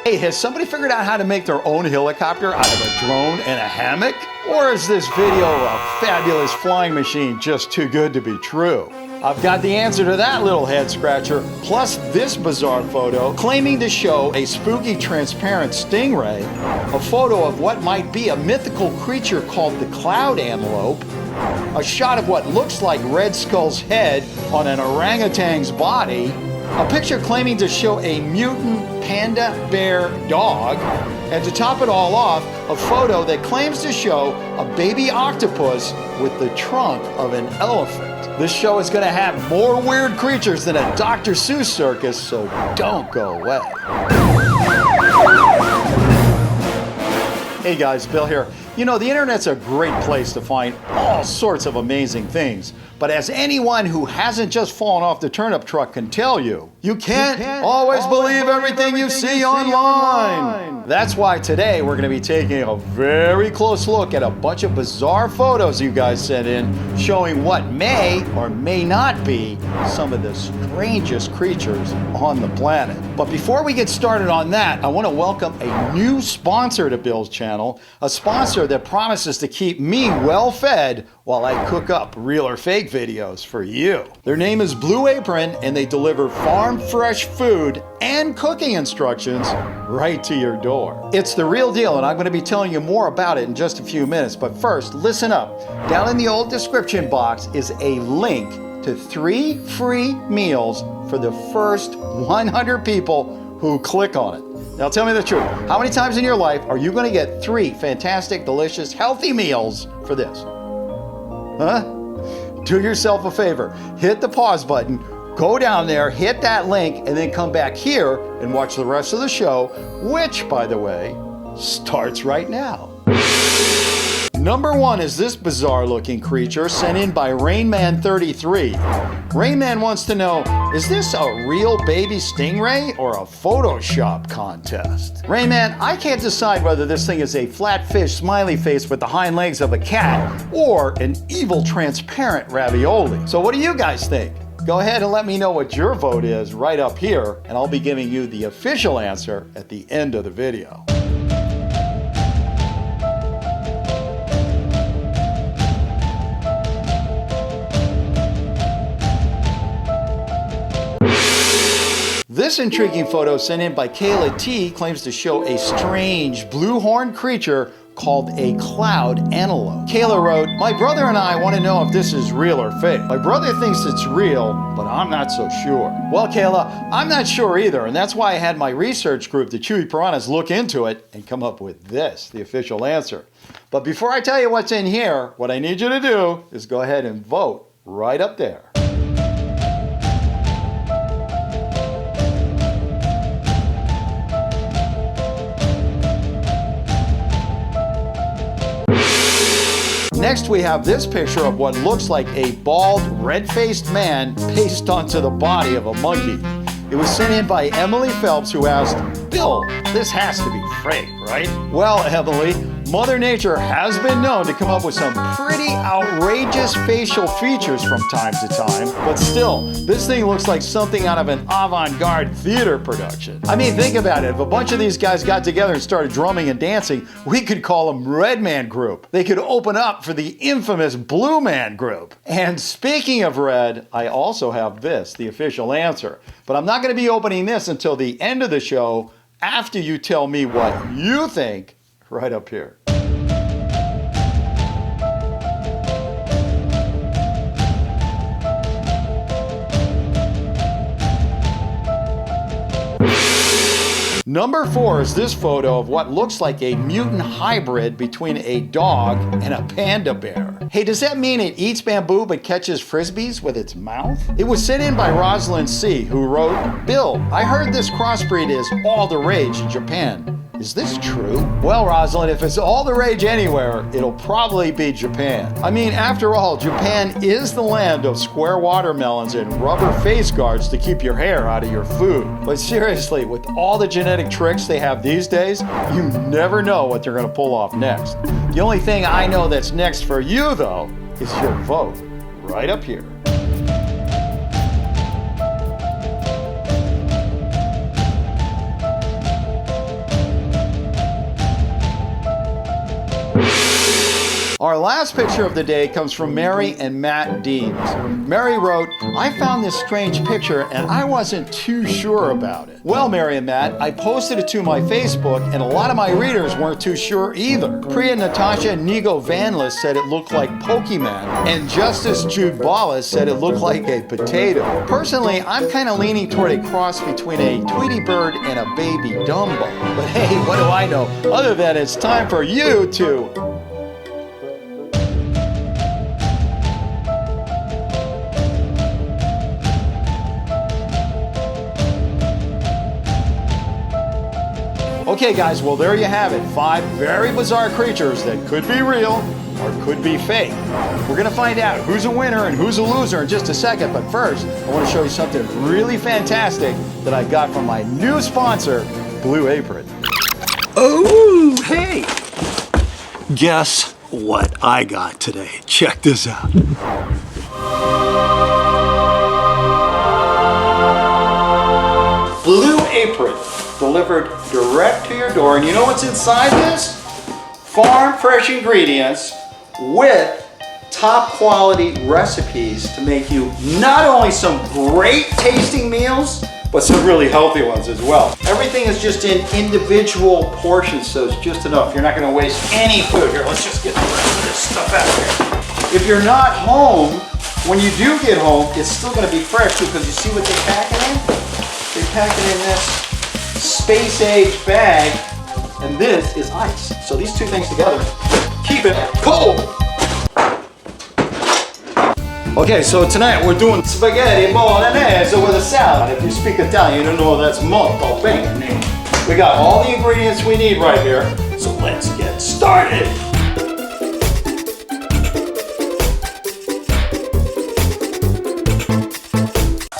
Hey, has somebody figured out how to make their own helicopter out of a drone and a hammock? Or is this video a fabulous flying machine just too good to be true? I've got the answer to that little head scratcher, plus this bizarre photo claiming to show a spooky transparent stingray, a photo of what might be a mythical creature called the cloud antelope, a shot of what looks like Red Skull's head on an orangutan's body, a picture claiming to show a mutant panda bear dog, and to top it all off, a photo that claims to show a baby octopus with the trunk of an elephant. This show is going to have more weird creatures than a Dr. Seuss circus, so don't go away. Hey guys, Bill here. You know, the internet's a great place to find all sorts of amazing things. But as anyone who hasn't just fallen off the turnip truck can tell you, you can't always believe everything you see online. That's why today we're going to be taking a very close look at a bunch of bizarre photos you guys sent in showing what may or may not be some of the strangest creatures on the planet. But before we get started on that, I want to welcome a new sponsor to Bill's channel, a sponsor that promises to keep me well fed while I cook up real or fake videos for you. Their name is Blue Apron, and they deliver farm fresh food and cooking instructions right to your door. It's the real deal, and I'm going to be telling you more about it in just a few minutes. But first, listen up. Down in the old description box is a link to 3 free meals for the first 100 people who click on it. Now tell me the truth. How many times in your life are you going to get 3 fantastic, delicious, healthy meals for this? Huh? Do yourself a favor. Hit the pause button, go down there, hit that link, and then come back here and watch the rest of the show, which, by the way, starts right now. Number 1 is this bizarre looking creature sent in by Rainman33. Rainman wants to know, is this a real baby stingray or a Photoshop contest? Rainman, I can't decide whether this thing is a flatfish smiley face with the hind legs of a cat or an evil transparent ravioli. So what do you guys think? Go ahead and let me know what your vote is right up here, and I'll be giving you the official answer at the end of the video. This intriguing photo sent in by Kayla T claims to show a strange blue-horned creature called a cloud antelope. Kayla wrote, "My brother and I want to know if this is real or fake. My brother thinks it's real, but I'm not so sure." Well, Kayla, I'm not sure either, and that's why I had my research group, the Chewy Piranhas, look into it and come up with this, the official answer. But before I tell you what's in here, what I need you to do is go ahead and vote right up there. Next, we have this picture of what looks like a bald, red-faced man pasted onto the body of a monkey. It was sent in by Emily Phelps, who asked, "Bill, this has to be fake, right?" Well, Emily, Mother Nature has been known to come up with some pretty outrageous facial features from time to time, but still, this thing looks like something out of an avant-garde theater production. I mean, think about it. If a bunch of these guys got together and started drumming and dancing, we could call them Red Man Group. They could open up for the infamous Blue Man Group. And speaking of red, I also have this, the official answer. But I'm not going to be opening this until the end of the show, after you tell me what you think, right up here. Number 4 is this photo of what looks like a mutant hybrid between a dog and a panda bear. Hey, does that mean it eats bamboo but catches frisbees with its mouth? It was sent in by Rosalind C, who wrote, "Bill, I heard this crossbreed is all the rage in Japan. Is this true?" Well, Rosalind, if it's all the rage anywhere, it'll probably be Japan. I mean, after all, Japan is the land of square watermelons and rubber face guards to keep your hair out of your food. But seriously, with all the genetic tricks they have these days, you never know what they're going to pull off next. The only thing I know that's next for you, though, is your vote right up here. Our last picture of the day comes from Mary and Matt Deems. Mary wrote, I found this strange picture and I wasn't too sure about it. Well, Mary and Matt, I posted it to my Facebook and a lot of my readers weren't too sure either. Priya Natasha Nigo Vanless said it looked like Pokemon, and Justice Jude Ballas said it looked like a potato. Personally, I'm kind of leaning toward a cross between a Tweety bird and a baby Dumbo. But hey, what do I know? Other than it's time for you to... Okay guys, well there you have it. 5 very bizarre creatures that could be real or could be fake. We're gonna find out who's a winner and who's a loser in just a second, but first, I wanna show you something really fantastic that I got from my new sponsor, Blue Apron. Oh, hey! Guess what I got today? Check this out. Blue Apron. Delivered direct to your door. And you know what's inside this? Farm fresh ingredients with top quality recipes to make you not only some great tasting meals, but some really healthy ones as well. Everything is just in individual portions, so it's just enough. You're not gonna waste any food. Here, let's just get the rest of this stuff out here. If you're not home, when you do get home, it's still gonna be fresh because you see what they pack it in? They pack it in this space age bag, and this is ice. So these two things together keep it cold. Okay, so tonight we're doing spaghetti bolognese with a salad. If you speak Italian, you know that's molto bene. We got all the ingredients we need right here, so let's get started.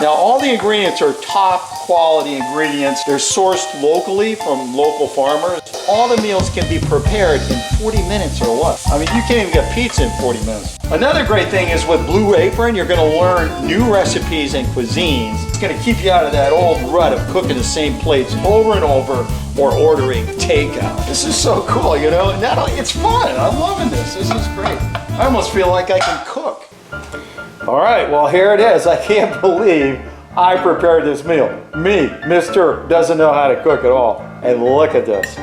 Now all the ingredients are top quality ingredients. They're sourced locally from local farmers. All the meals can be prepared in 40 minutes or less. I mean, you can't even get pizza in 40 minutes. Another great thing is with Blue Apron, you're gonna learn new recipes and cuisines. It's gonna keep you out of that old rut of cooking the same plates over and over or ordering takeout. This is so cool, you know? Not only, it's fun, I'm loving this. This is great. I almost feel like I can cook. All right, well, here it is. I can't believe I prepared this meal. Me, Mr. doesn't know how to cook at all. And look at this.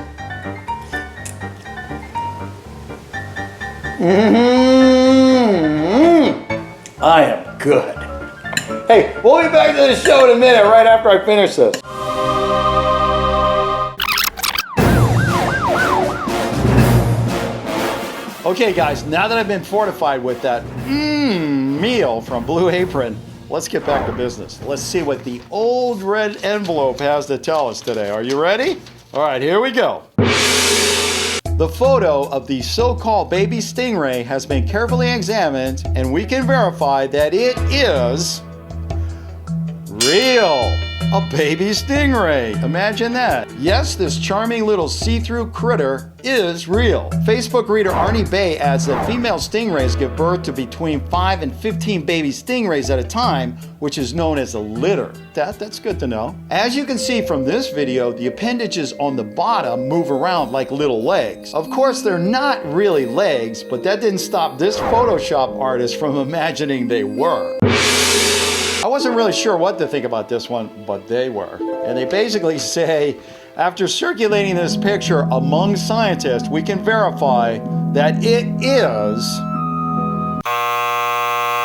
I am good. Hey, we'll be back to the show in a minute right after I finish this. Okay guys, now that I've been fortified with that meal from Blue Apron, let's get back to business. Let's see what the old red envelope has to tell us today. Are you ready? All right, here we go. The photo of the so-called baby stingray has been carefully examined and we can verify that it is real. A baby stingray. Imagine that. Yes, this charming little see-through critter is real. Facebook reader Arnie Bay adds that female stingrays give birth to between 5 and 15 baby stingrays at a time, which is known as a litter. That's good to know. As you can see from this video, the appendages on the bottom move around like little legs. Of course, they're not really legs, but that didn't stop this Photoshop artist from imagining they were. I wasn't really sure what to think about this one, but they were. And they basically say, after circulating this picture among scientists, we can verify that it is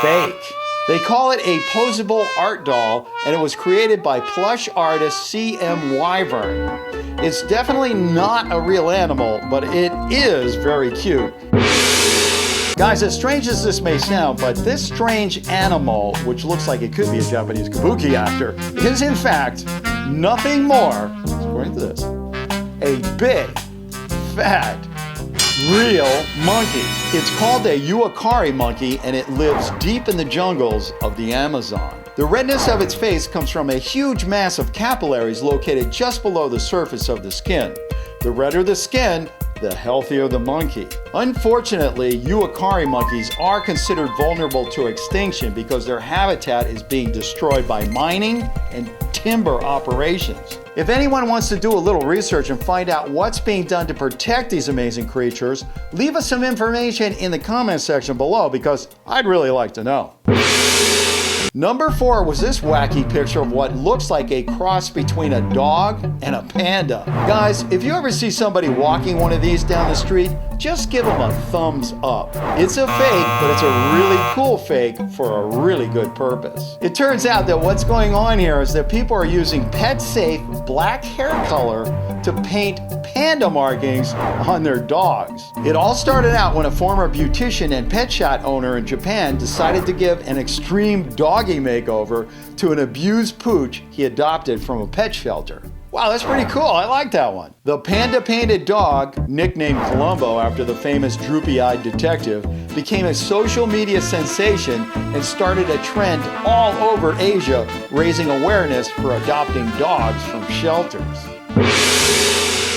fake. They call it a posable art doll, and it was created by plush artist C.M. Wyvern. It's definitely not a real animal, but it is very cute. Guys, as strange as this may sound, but this strange animal, which looks like it could be a Japanese kabuki actor, is in fact nothing more, according to this, a big, fat, real monkey. It's called a uakari monkey, and it lives deep in the jungles of the Amazon. The redness of its face comes from a huge mass of capillaries located just below the surface of the skin. The redder the skin, the healthier the monkey. Unfortunately, uakari monkeys are considered vulnerable to extinction because their habitat is being destroyed by mining and timber operations. If anyone wants to do a little research and find out what's being done to protect these amazing creatures, leave us some information in the comment section below because I'd really like to know. Number 4 was this wacky picture of what looks like a cross between a dog and a panda. Guys, if you ever see somebody walking one of these down the street, just give them a thumbs up. It's a fake, but it's a really cool fake for a really good purpose. It turns out that what's going on here is that people are using pet-safe black hair color to paint panda markings on their dogs. It all started out when a former beautician and pet shop owner in Japan decided to give an extreme doggy makeover to an abused pooch he adopted from a pet shelter. Wow, that's pretty cool. I like that one. The panda-painted dog, nicknamed Columbo after the famous droopy-eyed detective, became a social media sensation and started a trend all over Asia, raising awareness for adopting dogs from shelters.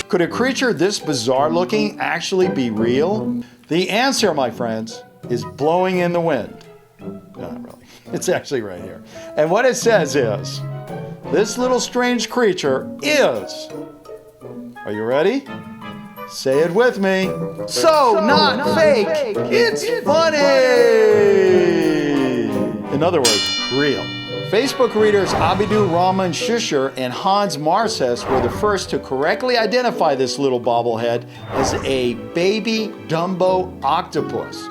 Could a creature this bizarre looking actually be real? The answer, my friends, is blowing in the wind. Not really. It's actually right here. And what it says is, this little strange creature is, are you ready? Say it with me. So not fake, it's funny! In other words, real. Facebook readers Abidou Rahman Shusher and Hans Marses were the first to correctly identify this little bobblehead as a baby Dumbo octopus.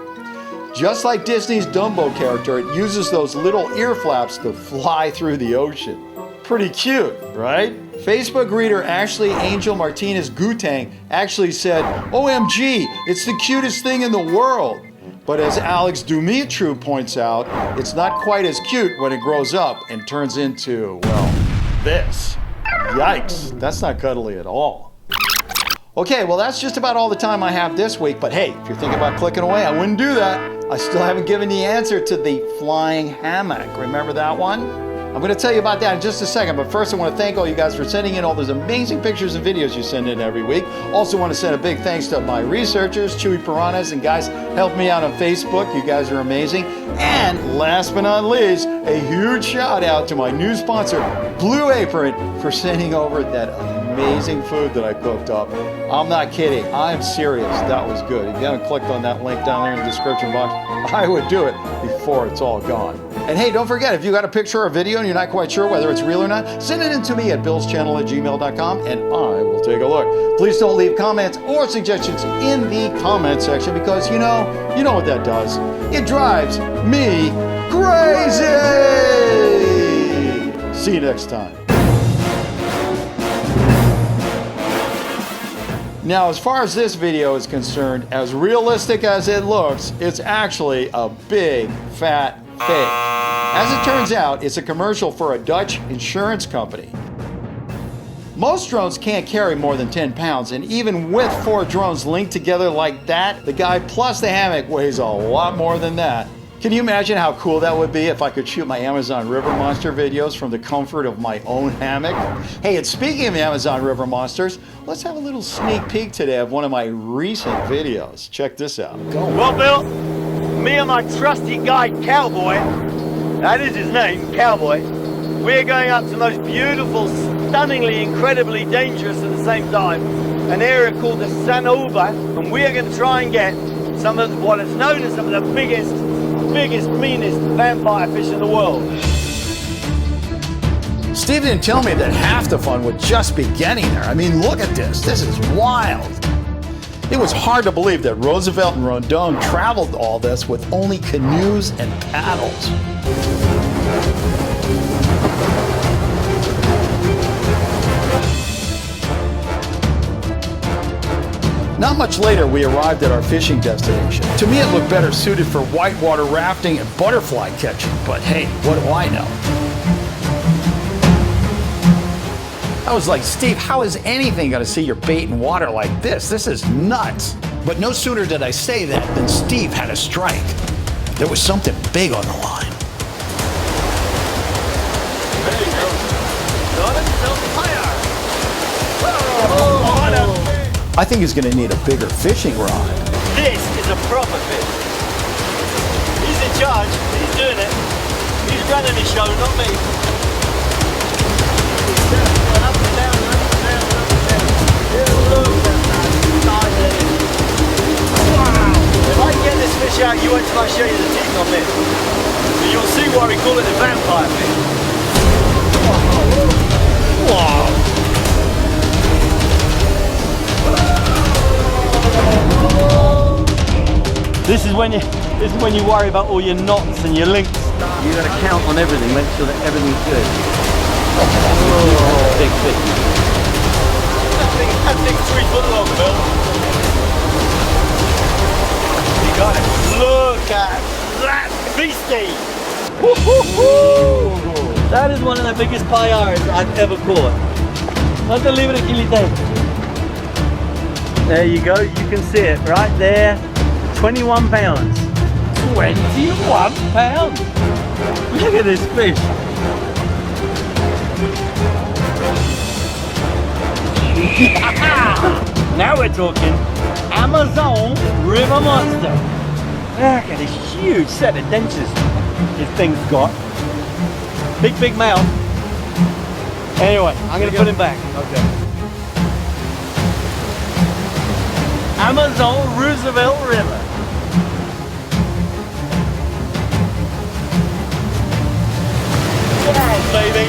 Just like Disney's Dumbo character, it uses those little ear flaps to fly through the ocean. Pretty cute, right? Facebook reader Ashley Angel Martinez Gutang actually said, OMG, it's the cutest thing in the world. But as Alex Dumitru points out, it's not quite as cute when it grows up and turns into, well, this. Yikes, that's not cuddly at all. Okay, well that's just about all the time I have this week, but hey, if you're thinking about clicking away, I wouldn't do that. I still haven't given the answer to the flying hammock. Remember that one? I'm going to tell you about that in just a second, but first I want to thank all you guys for sending in all those amazing pictures and videos you send in every week. Also want to send a big thanks to my researchers, Chewy Piranhas, and guys help me out on Facebook. You guys are amazing. And last but not least, a huge shout out to my new sponsor, Blue Apron, for sending over that amazing food that I cooked up. I'm not kidding. I'm serious. That was good. If you haven't clicked on that link down there in the description box, I would do it before it's all gone. And hey, don't forget, if you got a picture or a video and you're not quite sure whether it's real or not, send it in to me at billschannel@gmail.com and I will take a look. Please don't leave comments or suggestions in the comment section because you know what that does. It drives me crazy! See you next time. Now, as far as this video is concerned, as realistic as it looks, it's actually a big, fat fake. As it turns out, it's a commercial for a Dutch insurance company. Most drones can't carry more than 10 pounds, and even with 4 drones linked together like that, the guy plus the hammock weighs a lot more than that. Can you imagine how cool that would be if I could shoot my Amazon River Monster videos from the comfort of my own hammock? Hey, and speaking of Amazon River Monsters, let's have a little sneak peek today of one of my recent videos. Check this out. Well, Bill, me and my trusty guide, Cowboy, that is his name, Cowboy, we're going up to the most beautiful, stunningly, incredibly dangerous at the same time, an area called the Sanoba, and we are going to try and get some of what is known as some of the biggest, meanest vampire fish in the world. Steve didn't tell me that half the fun would just be getting there. I mean, look at this. This is wild. It was hard to believe that Roosevelt and Rondon traveled all this with only canoes and paddles. Not much later, we arrived at our fishing destination. To me, it looked better suited for whitewater rafting and butterfly catching, but hey, what do I know? I was like, Steve, how is anything gonna see your bait in water like this? This is nuts. But no sooner did I say that than Steve had a strike. There was something big on the line. There you go. I think he's gonna need a bigger fishing rod. This is a proper fish. He's in charge, he's doing it. He's running the show, not me. Up and down, up and down, up and down. Look at that size it is. Wow! If I get this fish out, you wait till I show you the teeth on this. So you'll see why we call it the vampire fish. Wow! This is when you worry about all your knots and your links. You got to count on everything, make sure that everything's good. Oh, big fish. That thing's 3 foot long, Bill. You got it. Look at that beastie. That is one of the biggest payars I've ever caught. Not the libre kilite. There you go, you can see it right there. 21 pounds. 21 pounds! Look at this fish. Now we're talking Amazon River Monster. Look at this huge set of dentures this thing's got. Big mouth. Anyway, I'm going to put him back. Okay. Amazon Roosevelt River. Come on, baby.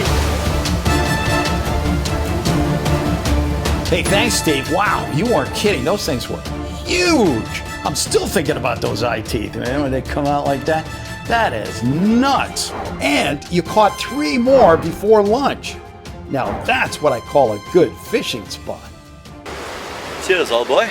Hey, thanks, Steve. Wow, you weren't kidding. Those things were huge. I'm still thinking about those eye teeth, man, when they come out like that. That is nuts. And you caught 3 more before lunch. Now, that's what I call a good fishing spot. Cheers, old boy.